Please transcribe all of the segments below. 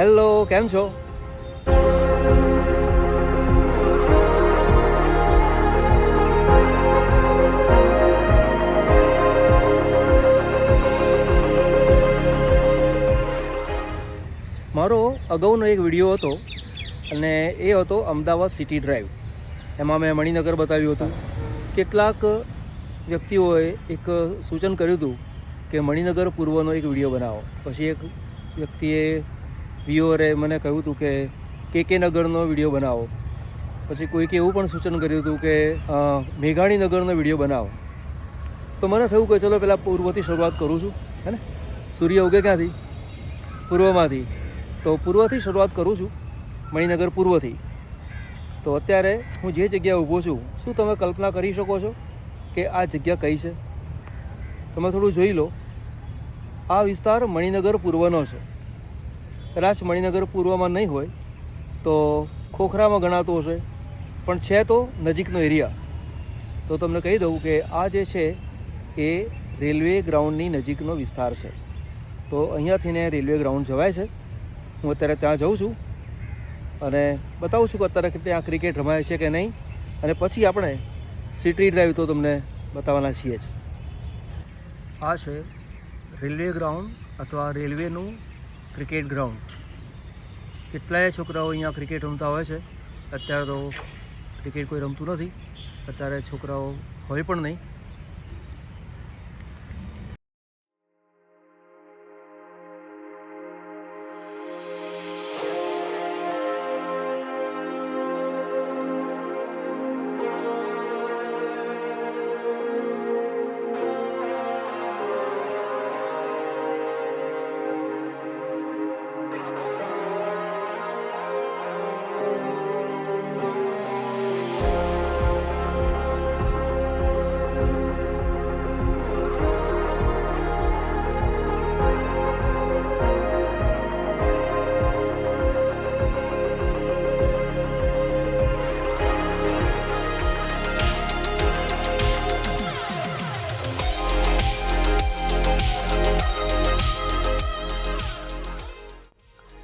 Hello, કેમ છો? મારો અગાઉનો એક વિડીયો હતો અને એ હતો અમદાવાદ સિટી ડ્રાઈવ. એમાં મેં મણિનગર બતાવ્યું હતું. કેટલાક વ્યક્તિઓએ એક સૂચન કર્યું હતું કે મણિનગર પૂર્વનો એક વિડીયો બનાવો. પછી એક વ્યક્તિએ વ્યુઅરે મને કહ્યું હતું કે નગરનો વિડીયો બનાવો. પછી કોઈકે એવું પણ સૂચન કર્યું હતું કે મેઘાણીનગરનો વિડીયો બનાવો. તો મને થયું કે ચલો પહેલાં પૂર્વથી શરૂઆત કરું છું, હે ને? સૂર્ય ઉગે ક્યાંથી? પૂર્વમાંથી. તો પૂર્વથી શરૂઆત કરું છું, મણિનગર પૂર્વથી. તો અત્યારે હું જે જગ્યાએ ઊભો છું, શું તમે કલ્પના કરી શકો છો કે આ જગ્યા કઈ છે? તમે થોડું જોઈ લો. આ વિસ્તાર મણિનગર પૂર્વનો છે. કદાચ મણિનગર પૂર્વમાં નહીં હોય તો ખોખરામાં ગણાતું હશે, પણ છે તો નજીકનો એરિયા. તો તમને કહી દઉં કે આ જે છે એ રેલવે ગ્રાઉન્ડની નજીકનો વિસ્તાર છે. તો અહીંયાથી ને રેલવે ગ્રાઉન્ડ જવાય છે. હું અત્યારે ત્યાં જાઉં છું અને બતાવું છું કે અત્યારે ત્યાં ક્રિકેટ રમાય છે કે નહીં. અને પછી આપણે સિટી ડ્રાઈવ તો તમને બતાવવાના છીએ જ. આ છે રેલવે ગ્રાઉન્ડ અથવા રેલવેનું ક્રિકેટ ગ્રાઉન્ડ. કેટલાય છોકરાઓ અહીંયા ક્રિકેટ રમતા હોય છે. અત્યારે તો ક્રિકેટ કોઈ રમતું નથી, અત્યારે છોકરાઓ હોય પણ નહીં.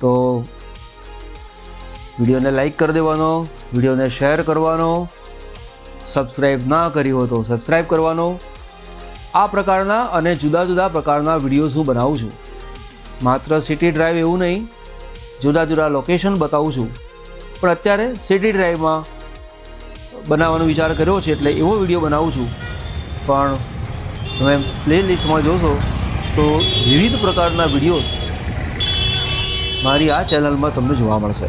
તો વિડીયોને લાઈક કરી દેવાનો, વિડીયોને શેર કરવાનો, સબસ્ક્રાઈબ ના કરી હોય તો સબસ્ક્રાઈબ કરવાનો. આ પ્રકારના અને જુદા જુદા પ્રકારના વિડીયોઝ હું બનાવું છું. માત્ર સિટી ડ્રાઈવ એવું નહીં, જુદા જુદા લોકેશન બતાવું છું. પણ અત્યારે સિટી ડ્રાઈવમાં બનાવવાનો વિચાર કર્યો છે એટલે એવો વિડીયો બનાવું છું. પણ તમે પ્લે લિસ્ટમાં જોશો તો વિવિધ પ્રકારના વિડીયોઝ મારી આ ચેનલમાં તમને જોવા મળશે.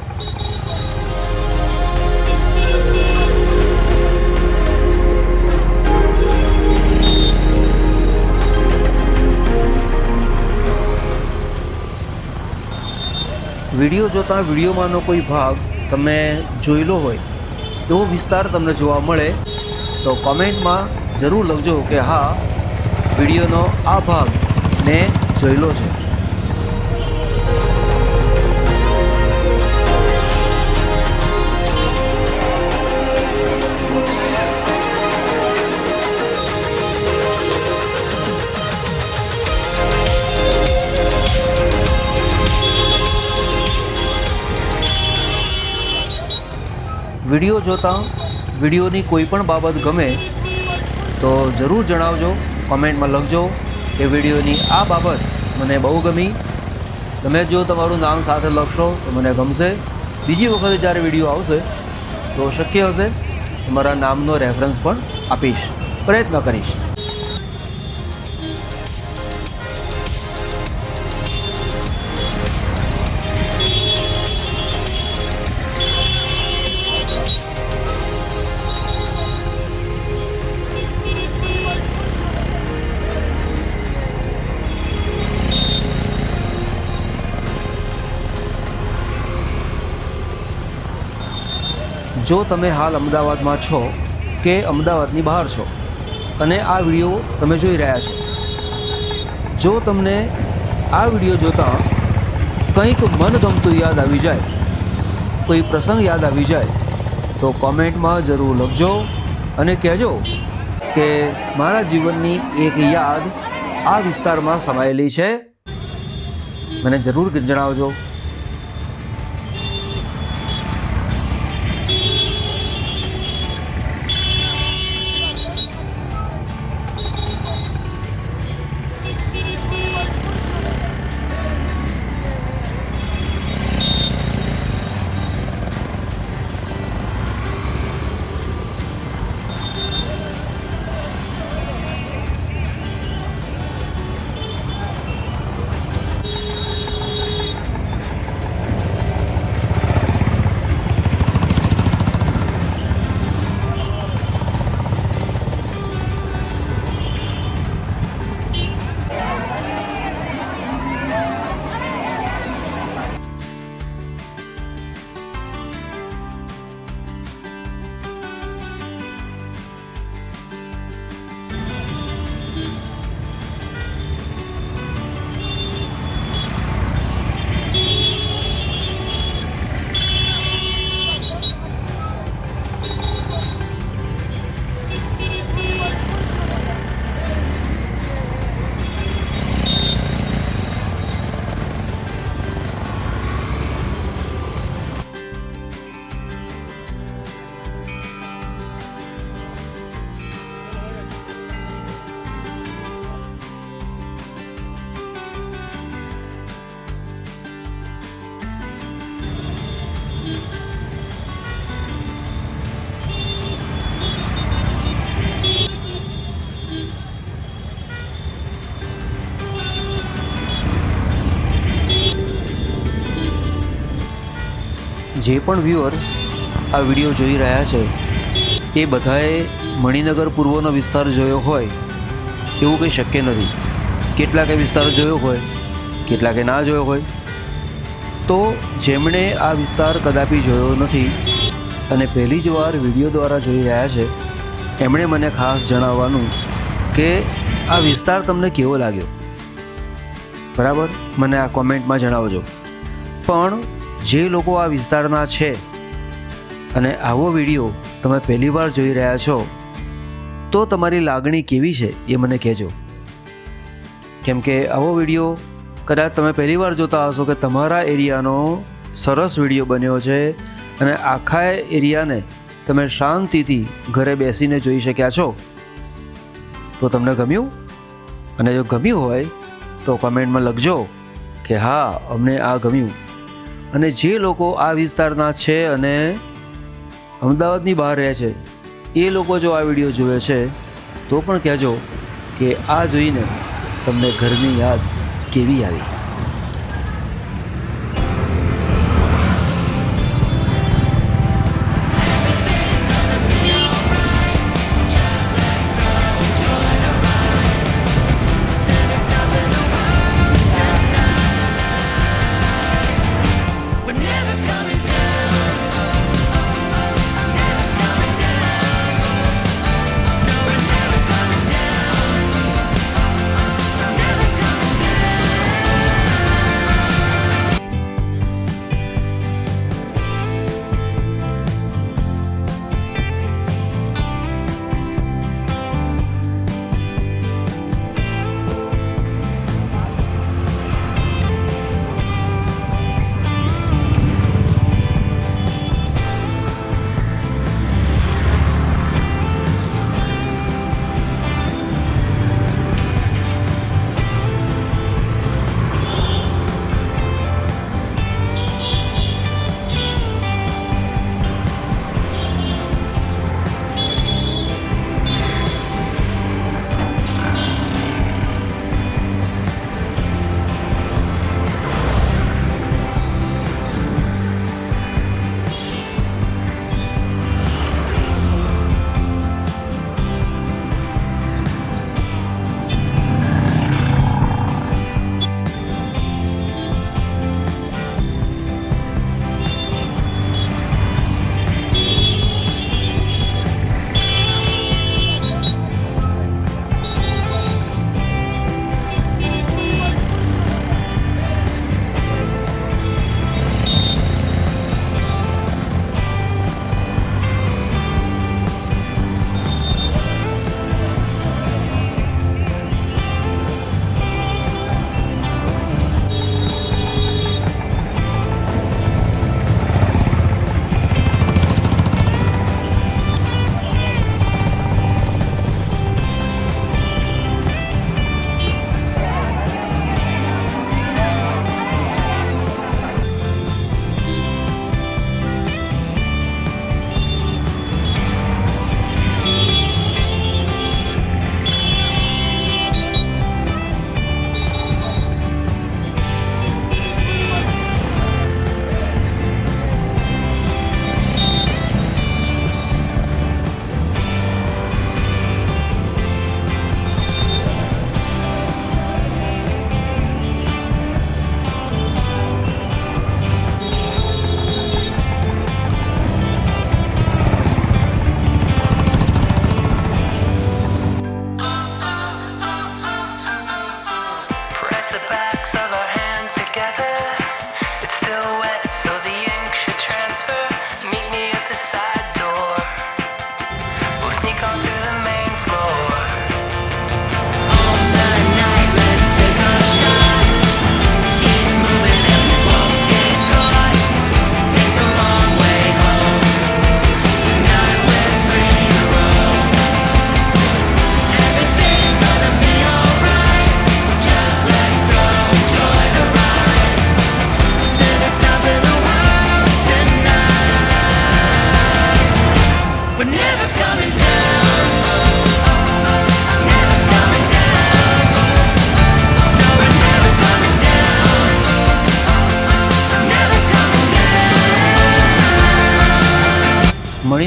વિડીયો જોતાં વિડીયોમાંનો કોઈ ભાગ તમે જોયેલો હોય, એવો વિસ્તાર તમને જોવા મળે તો કોમેન્ટમાં જરૂર લખજો કે હા, વિડીયોનો આ ભાગ મેં જોયેલો છે. વિડીયો જોતાં વિડીયોની કોઈ પણ બાબત ગમે તો જરૂર જણાવજો, કોમેન્ટમાં લખજો કે વિડીયોની આ બાબત મને બહુ ગમી. તમે જો તમારું નામ સાથે લખશો તો મને ગમશે. બીજી વખતે જ્યારે વિડીયો આવશે તો શક્ય હશે તમારા નામનો રેફરન્સ પણ આપીશ, પ્રયત્ન કરીશ. જો તમે હાલ અમદાવાદમાં છો કે અમદાવાદની બહાર છો અને આ વિડીયો તમે જોઈ રહ્યા છો, જો તમને આ વિડીયો જોતાં કંઈક મનગમતું યાદ આવી જાય, કોઈ પ્રસંગ યાદ આવી જાય તો કોમેન્ટમાં જરૂર લખજો અને કહેજો કે મારા જીવનની એક યાદ આ વિસ્તારમાં સમાયેલી છે. મને જરૂર જણાવજો. જે પણ વ્યુઅર્સ આ વિડીયો જોઈ રહ્યા છે એ બધાએ મણિનગર પૂર્વનો વિસ્તાર જોયો હોય એવું કંઈ શક્ય નથી. કેટલાકે વિસ્તાર જોયો હોય, કેટલાકે ના જોયો હોય. તો જેમણે આ વિસ્તાર કદાપી જોયો નથી અને પહેલી જ વાર વિડીયો દ્વારા જોઈ રહ્યા છે એમણે મને ખાસ જણાવવાનું કે આ વિસ્તાર તમને કેવો લાગ્યો. બરાબર, મને આ કોમેન્ટમાં જણાવજો. પણ જે લોકો આ વિસ્તારના છે અને આવો વિડીયો તમે પહેલી વાર જોઈ રહ્યા છો તો તમારી લાગણી કેવી છે એ મને કહેજો. કેમ કે આવો વિડીયો કદાચ તમે પહેલી વાર જોતા હશો કે તમારા એરિયાનો સરસ વિડીયો બન્યો છે અને આખા એરિયાને તમે શાંતિથી ઘરે બેસીને જોઈ શક્યા છો. તો તમને ગમ્યું? અને જો ગમ્યું હોય તો કમેન્ટમાં લખજો કે હા અમને આ ગમ્યું. અને જે લોકો આ વિસ્તારના છે અને અમદાવાદની બહાર રહે છે એ લોકો જો આ વિડીયો જોવે છે તો પણ કહેજો કે આ જોઈને તમને ઘરની યાદ કેવી આવી.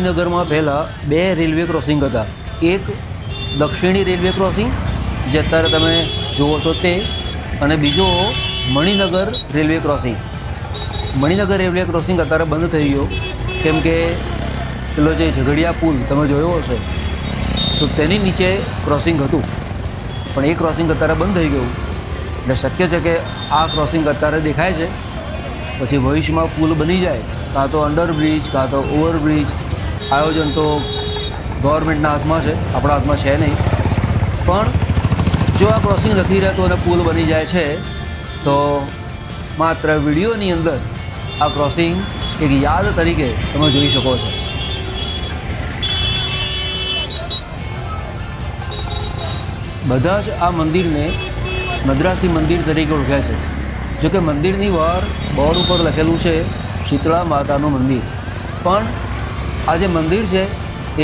મણિનગરમાં પહેલાં 2 રેલવે ક્રોસિંગ હતા. એક દક્ષિણી રેલવે ક્રોસિંગ જે અત્યારે તમે જુઓ છો તે, અને બીજો Maninagar railway crossing. Maninagar railway crossing અત્યારે બંધ થઈ ગયો, કેમ કે પેલો જે ઝઘડિયા પુલ તમે જોયો હશે તો તેની નીચે ક્રોસિંગ હતું, પણ એ ક્રોસિંગ અત્યારે બંધ થઈ ગયું. એટલે શક્ય છે કે આ ક્રોસિંગ અત્યારે દેખાય છે, પછી ભવિષ્યમાં પુલ બની જાય, કાં તો અંડરબ્રિજ કાં તો ઓવરબ્રિજ. આયોજન તો ગવર્મેન્ટના હાથમાં છે, આપણા હાથમાં છે નહીં. પણ જો આ ક્રોસિંગ નથી રહેતો અને પુલ બની જાય છે તો માત્ર વિડીયોની અંદર આ ક્રોસિંગ એક યાદ તરીકે તમે જોઈ શકો છો. બધા જ આ મંદિરને મદ્રાસી મંદિર તરીકે ઓળખે છે. જોકે મંદિરની બહાર બોર્ડ ઉપર લખેલું છે શીતળા માતાનું મંદિર, પણ આ જે મંદિર છે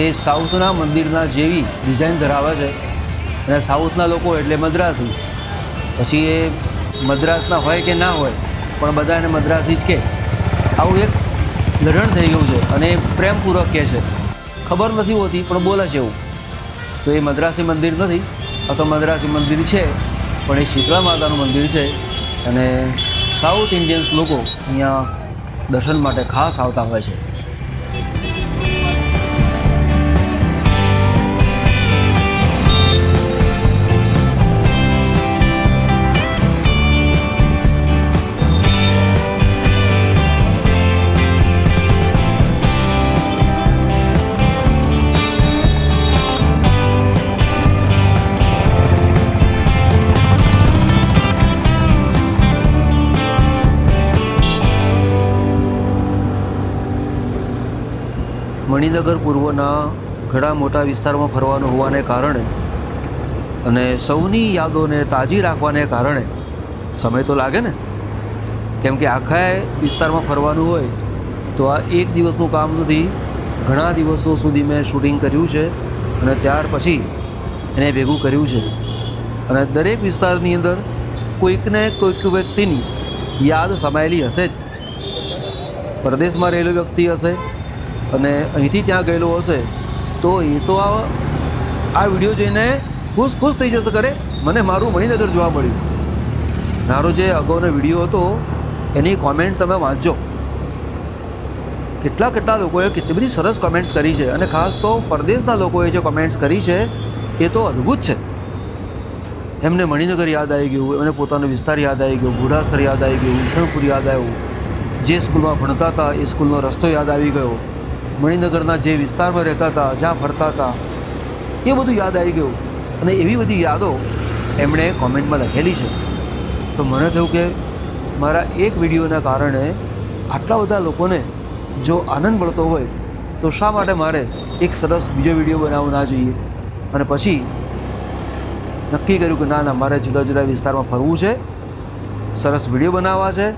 એ સાઉથના મંદિરના જેવી ડિઝાઇન ધરાવે છે. અને સાઉથના લોકો એટલે મદ્રાસી, પછી એ મદ્રાસના હોય કે ના હોય પણ બધા એને મદ્રાસી જ કહે. આવું એક લઢણ થઈ ગયું છે અને પ્રેમપૂર્વક કહે છે, ખબર નથી હોતી પણ બોલે છે એવું. તો એ મદ્રાસી મંદિર નથી, આ તો મદ્રાસી મંદિર છે પણ એ શીતળા માતાનું મંદિર છે. અને સાઉથ ઇન્ડિયન્સ લોકો અહીંયા દર્શન માટે ખાસ આવતા હોય છે. મણિનગર પૂર્વના ઘણા મોટા વિસ્તારમાં ફરવાનું હોવાને કારણે અને સૌની યાદોને તાજી રાખવાને કારણે સમય તો લાગે ને, કેમ કે આખા વિસ્તારમાં ફરવાનું હોય તો આ એક દિવસનું કામ નથી. ઘણા દિવસો સુધી મેં શૂટિંગ કર્યું છે અને ત્યાર પછી એને ભેગું કર્યું છે. અને દરેક વિસ્તારની અંદર કોઈકને કોઈક વ્યક્તિની યાદ સમાયેલી હશે જ. પરદેશમાં રહેલો વ્યક્તિ હશે અને અહીંથી ત્યાં ગયેલો હશે તો એ તો આ વિડીયો જોઈને ખુશ થઈ જશે, કરે મને મારું મણિનગર જોવા મળ્યું. મારો જે અગાઉનો વિડીયો હતો એની કોમેન્ટ તમે વાંચજો. કેટલા લોકોએ કેટલી બધી સરસ કોમેન્ટ્સ કરી છે, અને ખાસ તો પરદેશના લોકોએ જે કોમેન્ટ્સ કરી છે એ તો અદ્ભુત છે. એમને મણિનગર યાદ આવી ગયું, એમને પોતાનો વિસ્તાર યાદ આવી ગયો, ઘોડાસર યાદ આવી ગયું, ઈસણપુર યાદ આવ્યું, જે સ્કૂલમાં ભણતા હતા એ સ્કૂલનો રસ્તો યાદ આવી ગયો, મણિનગરના જે વિસ્તારમાં રહેતા હતા, જ્યાં ફરતા હતા એ બધું યાદ આવી ગયું. અને એવી બધી યાદો એમણે કોમેન્ટમાં લખેલી છે. તો મને થયું કે મારા એક વિડીયોના કારણે આટલા બધા લોકોને જો આનંદ મળતો હોય તો શા માટે મારે એક સરસ બીજો વિડીયો બનાવવો ના જોઈએ. અને પછી નક્કી કર્યું કે ના મારે જુદા જુદા વિસ્તારમાં ફરવું છે, સરસ વિડીયો બનાવવા છે,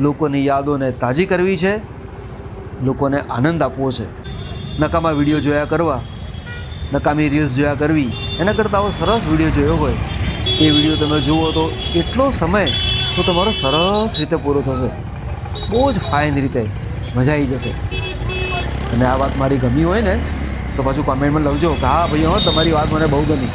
લોકોની યાદોને તાજી કરવી છે, લોકોને આનંદ આપવો છે. નકામા વિડીયો જોયા કરવા, નકામી રીલ્સ જોયા કરવી, એના કરતાં આવો સરસ વિડીયો જોયો હોય એ વિડીયો તમે જુઓ તો એટલો સમય તો તમારો સરસ રીતે પૂરો થશે, બહુ જ ફાઇન રીતે મજા આવી જશે. અને આ વાત મારી ગમી હોય ને તો પાછું કોમેન્ટમાં લખજો કે હા ભાઈ તમારી વાત મને બહુ ગમી.